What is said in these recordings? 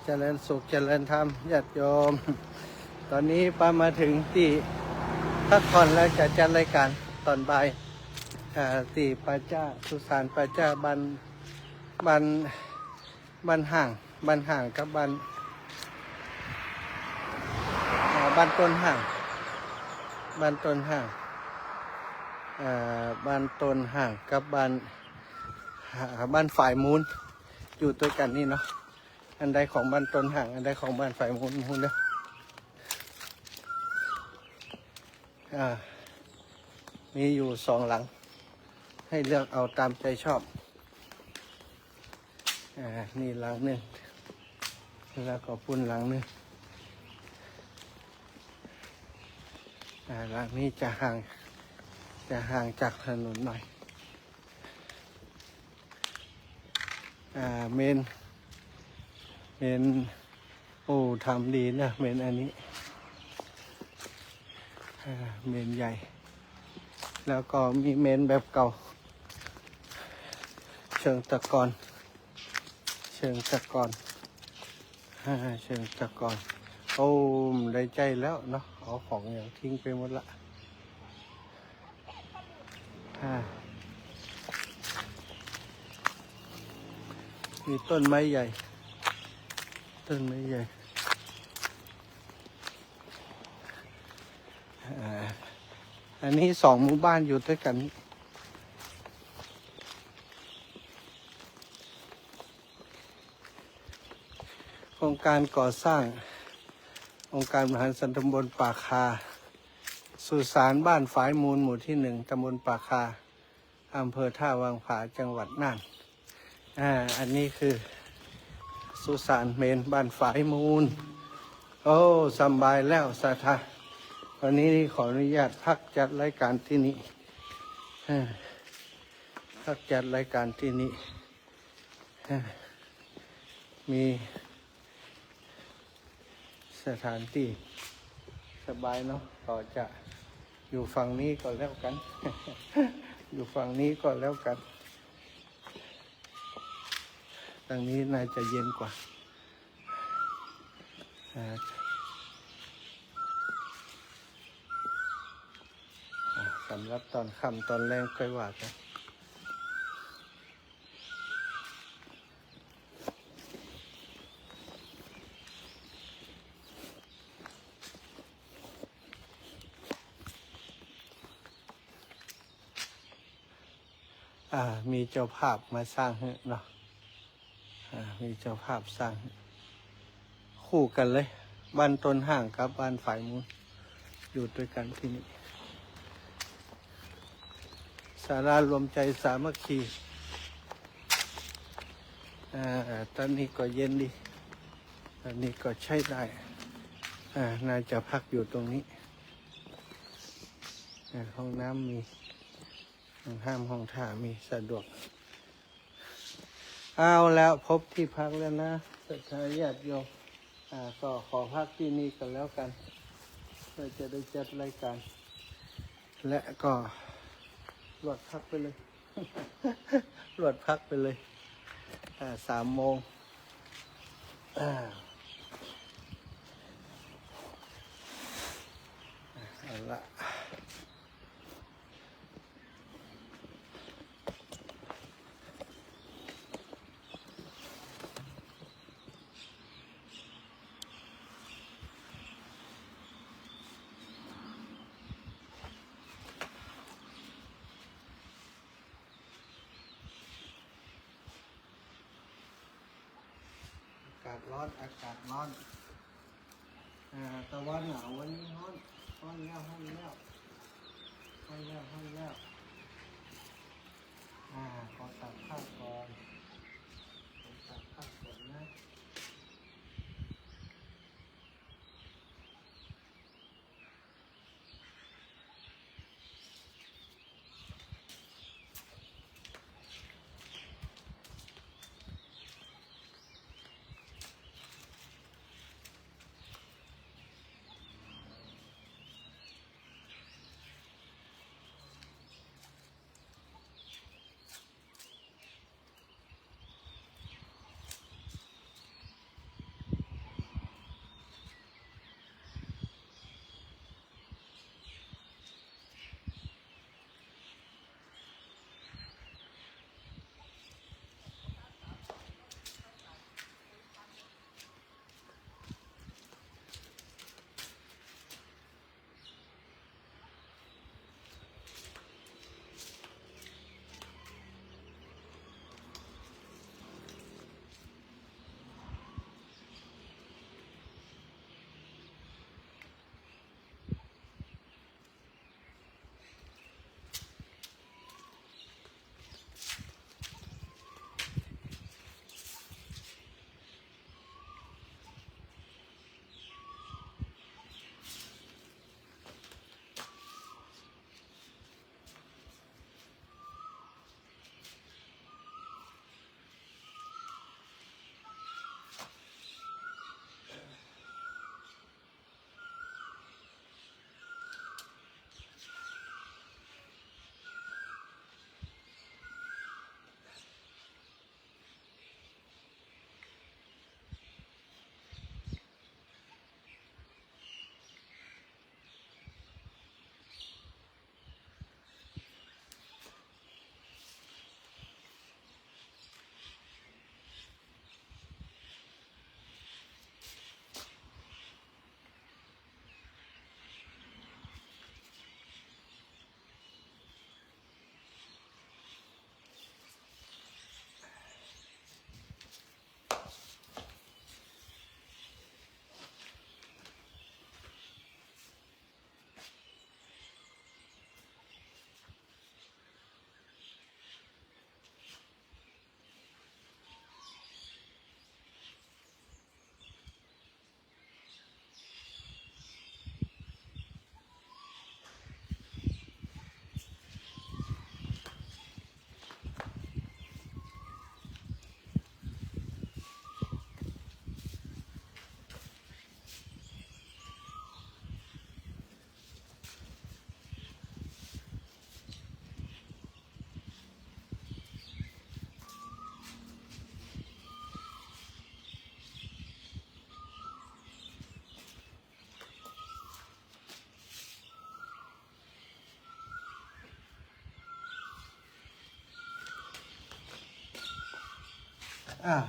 เจริญสุขเจริญธรรมญาติโยมตอนนี้ป้ามาถึงที่พักผ่อนแล้วจะจัดรายการตอนบ่ายที่ป้าจ้าสุสานป้าจ้าบันห่างกับบันต้นห่างบันต้นห่างบันต้นห่างกับบันฝ่ายมูลอยู่ด้วยกันนี่เนาะอันใดของบ้านต้นห่างอันใดของบ้านฝ่ายมูลเด้อมีอยู่2 หลังให้เลือกเอาตามใจชอบนี่หลังหนึ่งแล้วก็ปุ่นหลังหนึ่งหลังนี้จะห่างจากถนนหน่อยเมนโอ้ทำดีนะเมนอันนี้เมนใหญ่แล้วก็มีเมนแบบเก่าเชิงตะกอนโอ้ได้ใจแล้วเนาะเอาของอย่างทิ้งไปหมดละมีต้นไม้ใหญ่อันนี้2 หมู่บ้านอยู่ด้วยกันโครงการก่อสร้างองค์การบริหารส่วนตำบลป่าคาสุสานบ้านฝายมูลหมู่ที่ 1ตำบลป่าคาอำเภอท่าวังผาจังหวัดน่านอันนี้คือสุสานเมนบ้านฝายมูลโอ้สบายแล้วสาธาวันนี้ขออนุญาตพักจัดรายการที่นี่มีสถานที่สบายเนาะก็จะอยู่ฝั่งนี้ก็แล้วกัน อยู่ฝั่งนี้ก็แล้วกันทางนี้น่าจะเย็นกว่าสำหรับตอนค่ำตอนแรงค่อยว่ากันมีเจ้าภาพมาสร้างเนาะมีเจ้าภาพสร้างคู่กันเลยบ้านต้นห่างกับบ้านฝ่ายมูลอยู่ด้วยกันที่นี่ศาลารวมใจสามัคคีตอนนี้ก็เย็นดีตอนนี้ก็ใช้ได้น่าจะพักอยู่ตรงนี้ห้องน้ำมีห้องท่ามีสะดวกเอาแล้วพบที่พักแล้วนะศรัทธาญาติโยมก็ขอพักที่นี่กันแล้วกันเพื่อจะได้จัดรายการและก็หลวดพักไปเลย หลวดพักไปเลย3 โมงเอาละอากาศร้อนตะวันหนาววันนี้ร้อนแล้วขอตักข้าวก่อนนะ อ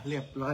เรียบร้อย